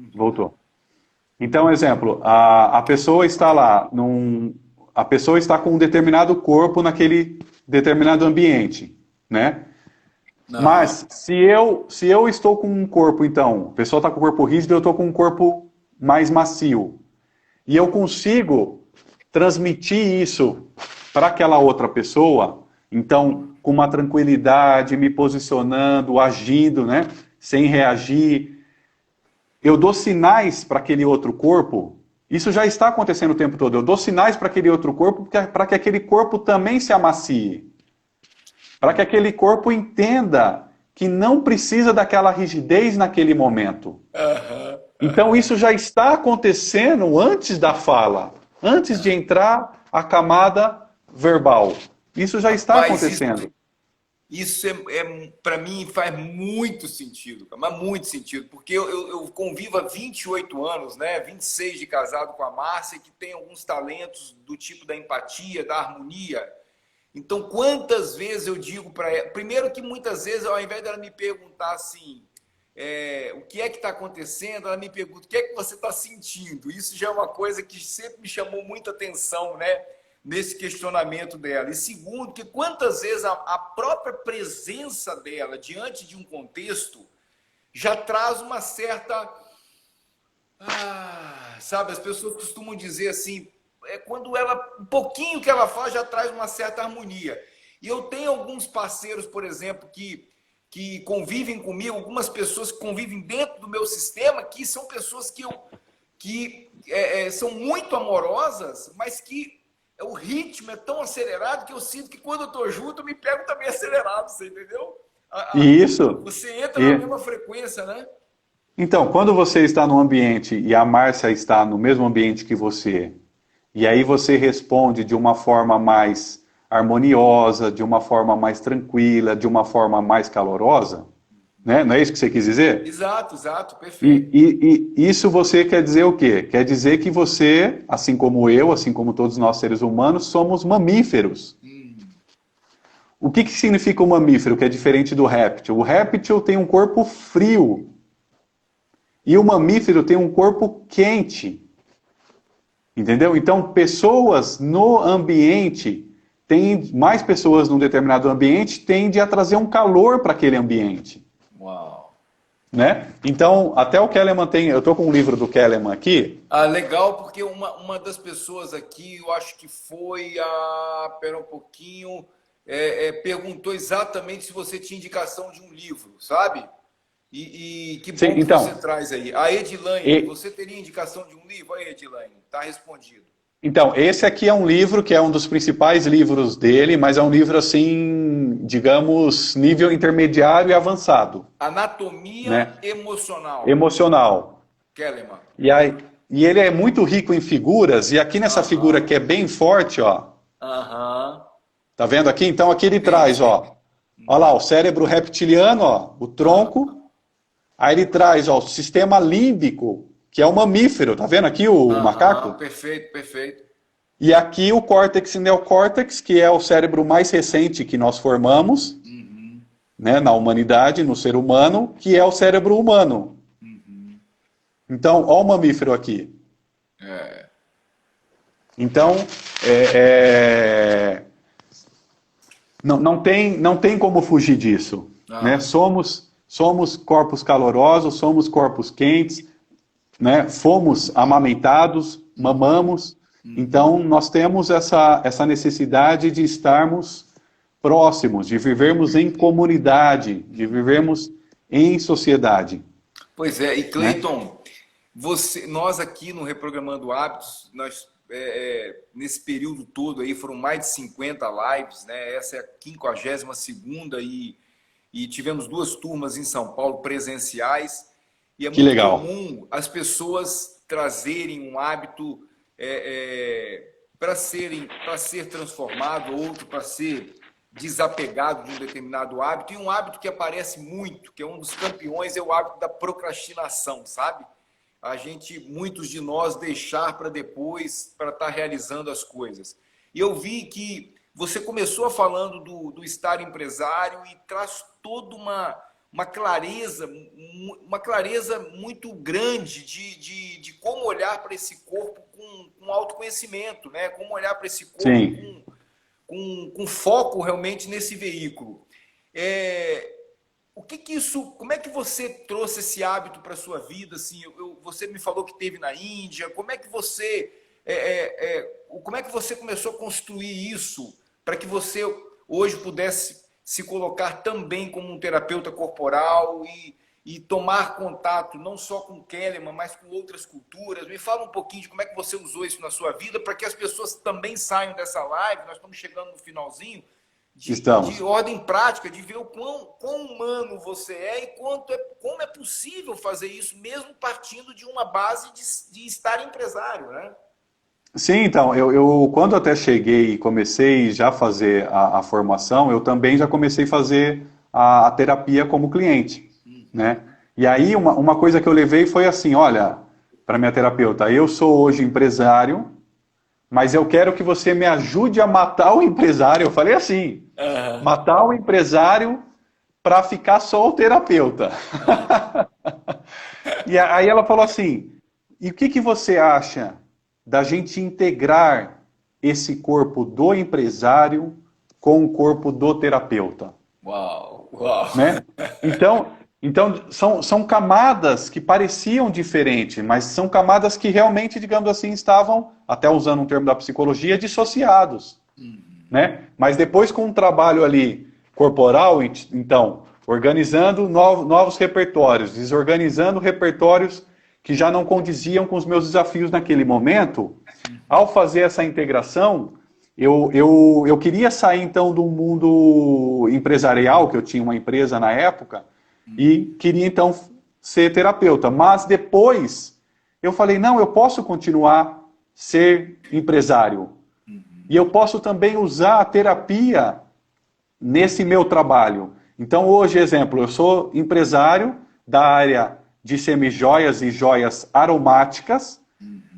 Então, exemplo, a pessoa está lá, a pessoa está com um determinado corpo naquele determinado ambiente, né? Não. Mas se eu estou com um corpo, então, a pessoa está com o corpo rígido, eu estou com um corpo mais macio. E eu consigo transmitir isso para aquela outra pessoa, então, com uma tranquilidade, me posicionando, agindo, né? Sem reagir. Eu dou sinais para aquele outro corpo, isso já está acontecendo o tempo todo, eu dou sinais para aquele outro corpo para que aquele corpo também se amacie. Para que aquele corpo entenda que não precisa daquela rigidez naquele momento. Então isso já está acontecendo antes da fala, antes de entrar a camada verbal. Isso já está acontecendo. Isso para mim faz muito sentido, mas muito sentido, porque eu convivo há 28 anos, né? 26 de casado com a Márcia, que tem alguns talentos do tipo da empatia, da harmonia. Então, quantas vezes eu digo para ela... Primeiro que muitas vezes, ao invés dela me perguntar assim, o que é que está acontecendo, ela me pergunta, o que é que você está sentindo? Isso já é uma coisa que sempre me chamou muita atenção, né? Nesse questionamento dela. E segundo, que quantas vezes a própria presença dela diante de um contexto já traz uma certa... sabe, as pessoas costumam dizer assim... quando um pouquinho que ela faz já traz uma certa harmonia. E eu tenho alguns parceiros, por exemplo, que convivem comigo, algumas pessoas que convivem dentro do meu sistema, que são pessoas que são muito amorosas, mas que o ritmo é tão acelerado que eu sinto que quando eu estou junto eu me pego também acelerado, você entendeu? Isso. Você entra na mesma frequência, né? Então, quando você está no ambiente e a Márcia está no mesmo ambiente que você, e aí você responde de uma forma mais harmoniosa, de uma forma mais tranquila, de uma forma mais calorosa, né? Não é isso que você quis dizer? Exato, perfeito. E isso você quer dizer o quê? Quer dizer que você, assim como eu, assim como todos nós seres humanos, somos mamíferos. O que significa o mamífero, que é diferente do réptil? O réptil tem um corpo frio. E o mamífero tem um corpo quente. Entendeu? Então, pessoas no ambiente, mais pessoas num determinado ambiente, tende a trazer um calor para aquele ambiente. Uau. Né? Então, até o Kellerman tem... Eu estou com um livro do Kellerman aqui. Ah, legal, porque uma das pessoas aqui, eu acho que foi pera um pouquinho, perguntou exatamente se você tinha indicação de um livro, sabe? E que bom Sim, que então, você traz aí. A Edilane, você teria indicação de um livro? Aí, Edilane, está respondido. Então, esse aqui é um livro que é um dos principais livros dele, mas é um livro assim, digamos, nível intermediário e avançado. Anatomia, né? Emocional. Emocional. Kellerman. E ele é muito rico em figuras, e aqui nessa figura que é bem forte, ó. Tá vendo aqui? Então aqui ele traz, ó. Olha lá, o cérebro reptiliano, ó, o tronco. Aí ele traz, ó, o sistema límbico, que é o mamífero, tá vendo aqui o macaco? Perfeito, perfeito. E aqui o córtex e neocórtex, que é o cérebro mais recente que nós formamos, né, na humanidade, no ser humano, que é o cérebro humano. Então, ó o mamífero aqui. Então, não tem como fugir disso. Né? Somos corpos calorosos, somos corpos quentes, né? Fomos amamentados, mamamos. Então, nós temos essa necessidade de estarmos próximos, de vivermos em comunidade, de vivermos em sociedade. Pois é, e Cleiton, nós aqui no Reprogramando Hábitos, nesse período todo aí foram mais de 50 lives, né? Essa é a 52ª e tivemos 2 turmas em São Paulo presenciais. E é muito comum as pessoas trazerem um hábito para ser transformado, outro para ser desapegado de um determinado hábito. E um hábito que aparece muito, que é um dos campeões, é o hábito da procrastinação, sabe? Muitos de nós deixar para depois, para estar realizando as coisas. E eu vi que você começou falando do estar empresário e traz toda uma clareza muito grande de como olhar para esse corpo com autoconhecimento, né? Como olhar para esse corpo com foco realmente nesse veículo. Como é que você trouxe esse hábito para a sua vida? Assim, você me falou que teve na Índia. Como é que você começou a construir isso para que você hoje pudesse se colocar também como um terapeuta corporal e tomar contato não só com Kellerman, mas com outras culturas? Me fala um pouquinho de como é que você usou isso na sua vida para que as pessoas também saiam dessa live. Nós estamos chegando no finalzinho. De ordem prática, de ver o quão humano você é e como é possível fazer isso, mesmo partindo de uma base de estar empresário, né? Sim, então, eu quando até cheguei e comecei já a fazer a formação, eu também já comecei a fazer a terapia como cliente, né? E aí uma coisa que eu levei foi assim, olha, para minha terapeuta, eu sou hoje empresário, mas eu quero que você me ajude a matar o empresário. Eu falei assim, matar o empresário para ficar só o terapeuta. E aí ela falou assim, e o que você acha da gente integrar esse corpo do empresário com o corpo do terapeuta? Uau! Né? Então são camadas que pareciam diferentes, mas são camadas que realmente, digamos assim, estavam, até usando um termo da psicologia, dissociados. Né? Mas depois com um trabalho ali corporal, então, organizando novos repertórios, desorganizando repertórios que já não condiziam com os meus desafios naquele momento, ao fazer essa integração, eu queria sair então do mundo empresarial, que eu tinha uma empresa na época, e queria então ser terapeuta. Mas depois eu falei, não, eu posso continuar ser empresário. E eu posso também usar a terapia nesse meu trabalho. Então hoje, exemplo, eu sou empresário da área de semijoias e joias aromáticas,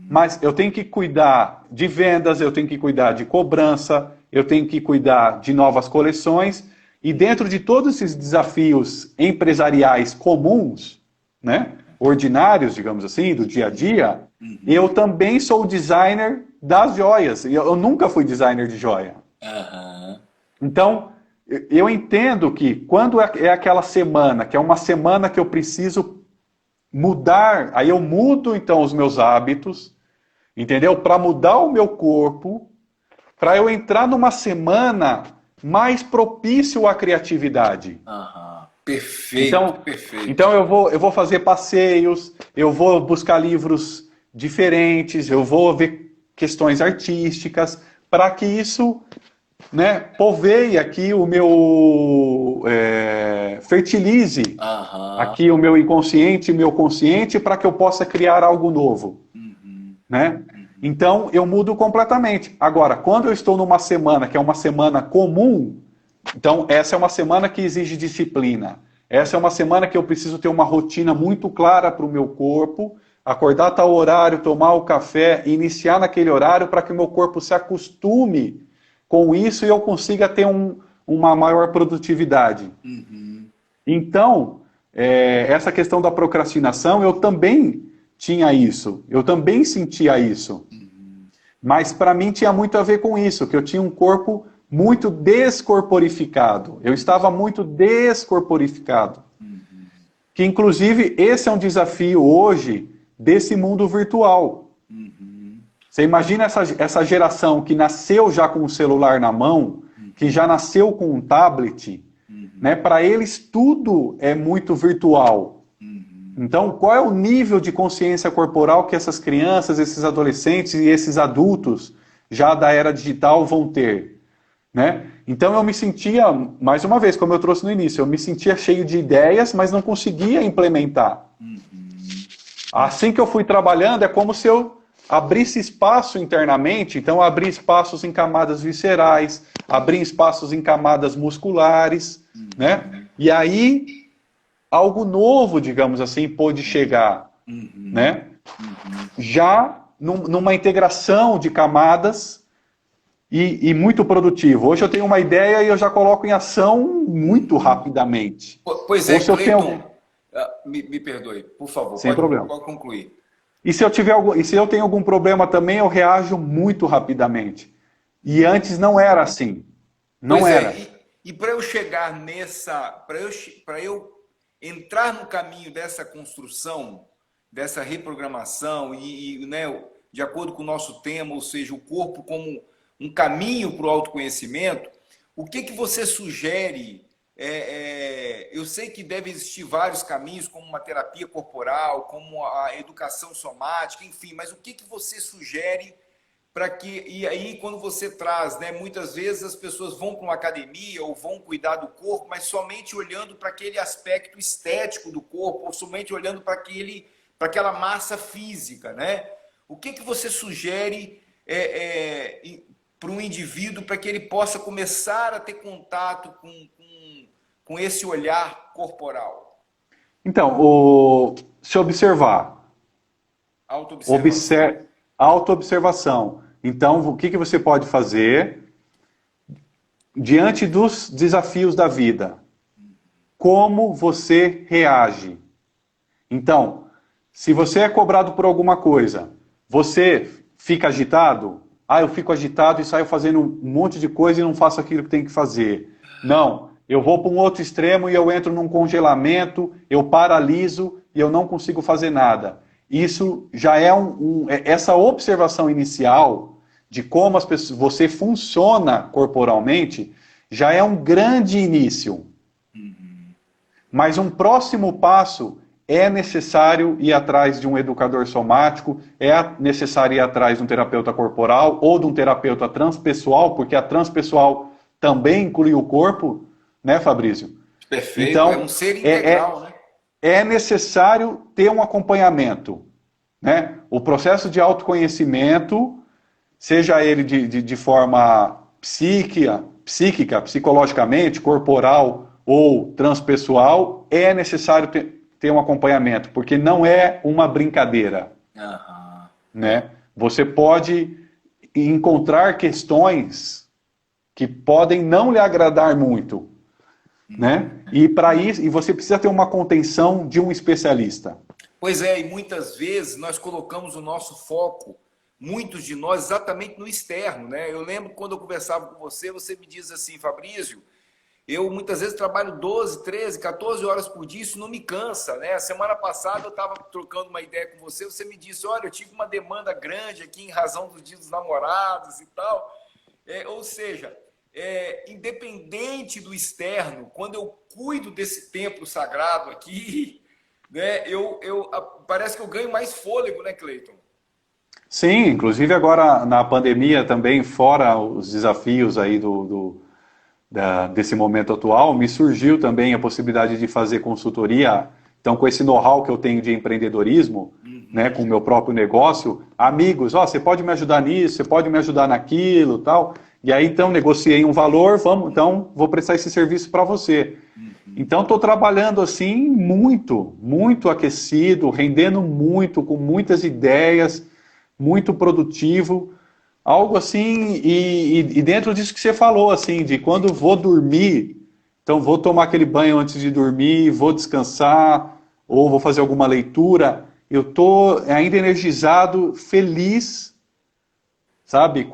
mas eu tenho que cuidar de vendas, eu tenho que cuidar de cobrança, eu tenho que cuidar de novas coleções, e dentro de todos esses desafios empresariais comuns, né, ordinários, digamos assim, do dia a dia, eu também sou o designer das joias. Eu nunca fui designer de joia. Aham. Então, eu entendo que quando é aquela semana, que é uma semana que eu preciso mudar, aí eu mudo então os meus hábitos, entendeu? Para mudar o meu corpo, para eu entrar numa semana mais propício à criatividade. Aham. Perfeito, perfeito. Então eu vou fazer passeios, eu vou buscar livros diferentes, eu vou ver questões artísticas, para que isso, né, poveie aqui o meu, fertilize Aham. aqui o meu inconsciente e meu consciente para que eu possa criar algo novo, né? Então eu mudo completamente. Agora, quando eu estou numa semana que é uma semana comum, então essa é uma semana que exige disciplina. Essa é uma semana que eu preciso ter uma rotina muito clara para o meu corpo, acordar a tal horário, tomar o café, iniciar naquele horário para que o meu corpo se acostume com isso e eu consiga ter uma maior produtividade. Então, essa questão da procrastinação, eu também tinha isso, eu também sentia isso. Mas para mim tinha muito a ver com isso, que eu tinha um corpo muito descorporificado. Eu estava muito descorporificado. Que inclusive esse é um desafio hoje desse mundo virtual. Você imagina essa geração que nasceu já com o celular na mão, que já nasceu com um tablet, né? Para eles tudo é muito virtual. Então, qual é o nível de consciência corporal que essas crianças, esses adolescentes e esses adultos já da era digital vão ter? Né? Então eu me sentia, mais uma vez, como eu trouxe no início, eu me sentia cheio de ideias, mas não conseguia implementar. Assim que eu fui trabalhando, é como se eu abrisse espaço internamente, então abri espaços em camadas viscerais, abri espaços em camadas musculares, né? E aí algo novo, digamos assim, pôde chegar, né? Já numa integração de camadas e muito produtivo. Hoje eu tenho uma ideia e eu já coloco em ação muito rapidamente. Pois é, Ou se eu tenho... Cleiton, me perdoe, por favor, Sem problema. pode concluir. E se eu tenho algum problema também, eu reajo muito rapidamente. E antes não era assim. Não Pois era. E para eu chegar para eu entrar no caminho dessa construção, dessa reprogramação né, de acordo com o nosso tema, ou seja, o corpo como um caminho para o autoconhecimento, o que você sugere? Eu sei que deve existir vários caminhos, como uma terapia corporal, como a educação somática, enfim, mas o que você sugere para que... E aí, quando você traz, né, muitas vezes as pessoas vão para uma academia ou vão cuidar do corpo, mas somente olhando para aquele aspecto estético do corpo, ou somente olhando para aquela massa física, né? O que você sugere para um indivíduo para que ele possa começar a ter contato com esse olhar corporal? Então, se observar. Autoobservação. Autoobservação. Então, o que você pode fazer diante dos desafios da vida? Como você reage? Então, se você é cobrado por alguma coisa, você fica agitado? Ah, eu fico agitado e saio fazendo um monte de coisa e não faço aquilo que tem que fazer. Não, eu vou para um outro extremo e eu entro num congelamento, eu paraliso e eu não consigo fazer nada. Isso já é essa observação inicial de como as pessoas, você funciona corporalmente, já é um grande início. Mas um próximo passo é necessário ir atrás de um educador somático, é necessário ir atrás de um terapeuta corporal ou de um terapeuta transpessoal, porque a transpessoal também inclui o corpo, né, Fabrício? Perfeito, então, é um ser integral, né? É necessário ter um acompanhamento, né? O processo de autoconhecimento, seja ele de forma psíquica, psicologicamente, corporal ou transpessoal, é necessário ter um acompanhamento, porque não é uma brincadeira. Né? Você pode encontrar questões que podem não lhe agradar muito. Né? E para isso, você precisa ter uma contenção de um especialista. Pois é, e muitas vezes nós colocamos o nosso foco, muitos de nós, exatamente no externo, né? Eu lembro quando eu conversava com você, você me diz assim, Fabrício, eu muitas vezes trabalho 12, 13, 14 horas por dia, isso não me cansa, né? A semana passada eu estava trocando uma ideia com você, você me disse, olha, eu tive uma demanda grande aqui em razão dos dias dos namorados e tal. Ou seja, independente do externo, quando eu cuido desse templo sagrado aqui, né, parece que eu ganho mais fôlego, né, Cleiton? Sim, inclusive agora na pandemia também, fora os desafios aí desse momento atual, me surgiu também a possibilidade de fazer consultoria. Então, com esse know-how que eu tenho de empreendedorismo, né, com o meu próprio negócio, amigos, você pode me ajudar nisso, você pode me ajudar naquilo, tal. E aí, então, negociei um valor, então, vou prestar esse serviço para você. Então, estou trabalhando assim muito, muito aquecido, rendendo muito, com muitas ideias, muito produtivo, algo assim, e dentro disso que você falou, assim, de quando vou dormir, então vou tomar aquele banho antes de dormir, vou descansar, ou vou fazer alguma leitura, eu estou ainda energizado, feliz, sabe,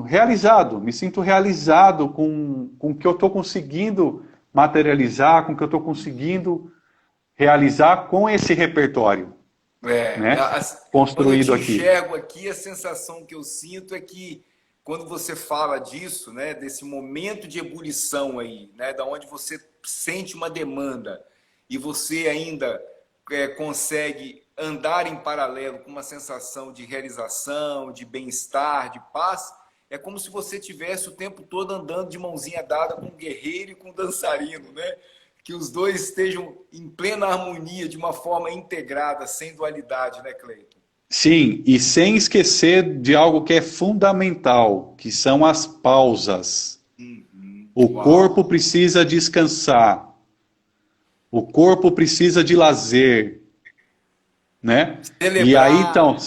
realizado, me sinto realizado com o que eu estou conseguindo materializar, com o que eu estou conseguindo realizar com esse repertório, né, Quando eu te construído aqui. enxergo aqui, a sensação que eu sinto é que quando você fala disso, né, desse momento de ebulição aí, né, da onde você sente uma demanda e você ainda consegue andar em paralelo com uma sensação de realização, de bem-estar, de paz, é como se você tivesse o tempo todo andando de mãozinha dada com um guerreiro e com um dançarino, né? Que os dois estejam em plena harmonia, de uma forma integrada, sem dualidade, né, Cleiton? Sim, e sem esquecer de algo que é fundamental, que são as pausas. O corpo precisa descansar. O corpo precisa de lazer, né? Celebrar. E aí, então,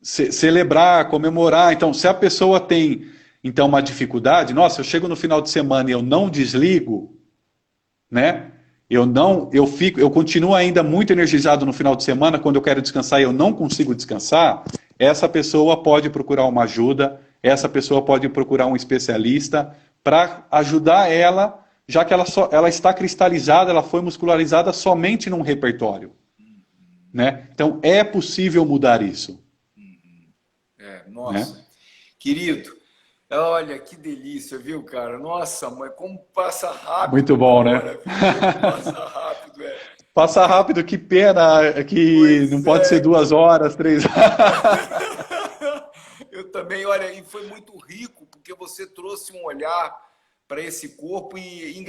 celebrar, comemorar. Então, se a pessoa tem, então, uma dificuldade, nossa, eu chego no final de semana e eu não desligo, né? Eu continuo ainda muito energizado no final de semana, quando eu quero descansar e eu não consigo descansar, essa pessoa pode procurar uma ajuda, essa pessoa pode procurar um especialista para ajudar ela, já que ela está cristalizada, ela foi muscularizada somente num repertório, né? Então, é possível mudar isso. Nossa. Né? Querido, olha que delícia, viu, cara? Nossa, mãe, como passa rápido. Muito bom, né? Agora, viu? Passa rápido, Passa rápido, que pena que Pois não pode ser 2 horas, 3 horas. Eu também, olha, e foi muito rico, porque você trouxe um olhar para esse corpo e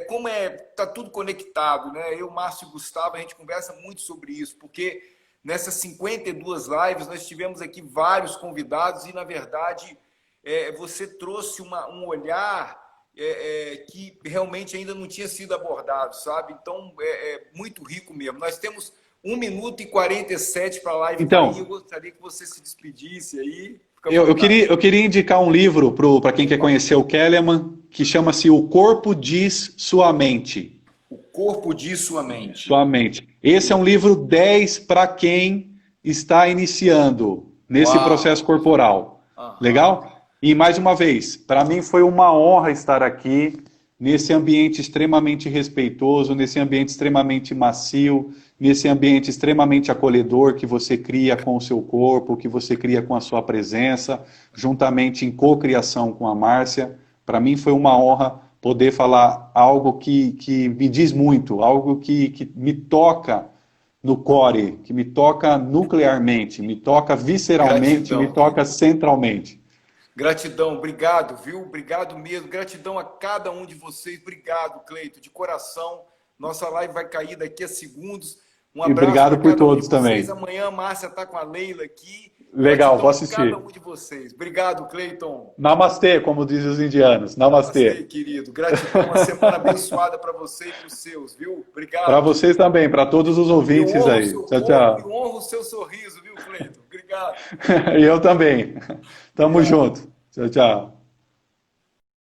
como tá tudo conectado, né? Eu, Márcio e Gustavo, a gente conversa muito sobre isso, porque nessas 52 lives nós tivemos aqui vários convidados e, na verdade, você trouxe um olhar que realmente ainda não tinha sido abordado, sabe? Então, muito rico mesmo. Nós temos 1 minuto e 47 para a live Então, cair. Eu gostaria que você se despedisse aí. eu queria indicar um livro para quem quer conhecer o Kahneman, que chama-se O Corpo Diz Sua Mente. O Corpo Diz Sua Mente. Sua Mente. Esse é um livro 10 para quem está iniciando nesse processo corporal. Legal? E mais uma vez, para mim foi uma honra estar aqui nesse ambiente extremamente respeitoso, nesse ambiente extremamente macio, nesse ambiente extremamente acolhedor que você cria com o seu corpo, que você cria com a sua presença, juntamente em cocriação com a Márcia. Para mim foi uma honra poder falar algo que me diz muito, algo que me toca no core, que me toca nuclearmente, me toca visceralmente, me toca centralmente. Gratidão, obrigado, viu? Obrigado mesmo. Gratidão a cada um de vocês. Obrigado, Cleito, de coração. Nossa live vai cair daqui a segundos. Um abraço. E obrigado por todos também. Amanhã a Márcia está com a Leila aqui. Legal, vou assistir. Cada um de vocês. Obrigado, Cleiton. Namastê, como dizem os indianos. Namastê. Namastê, querido. Gratidão. Uma semana abençoada para você e para os seus, viu? Obrigado. Para vocês também, para todos os ouvintes aí. Tchau, tchau. Eu honro o seu sorriso, viu, Cleiton? Obrigado. E eu também. Tamo junto. Tchau, tchau.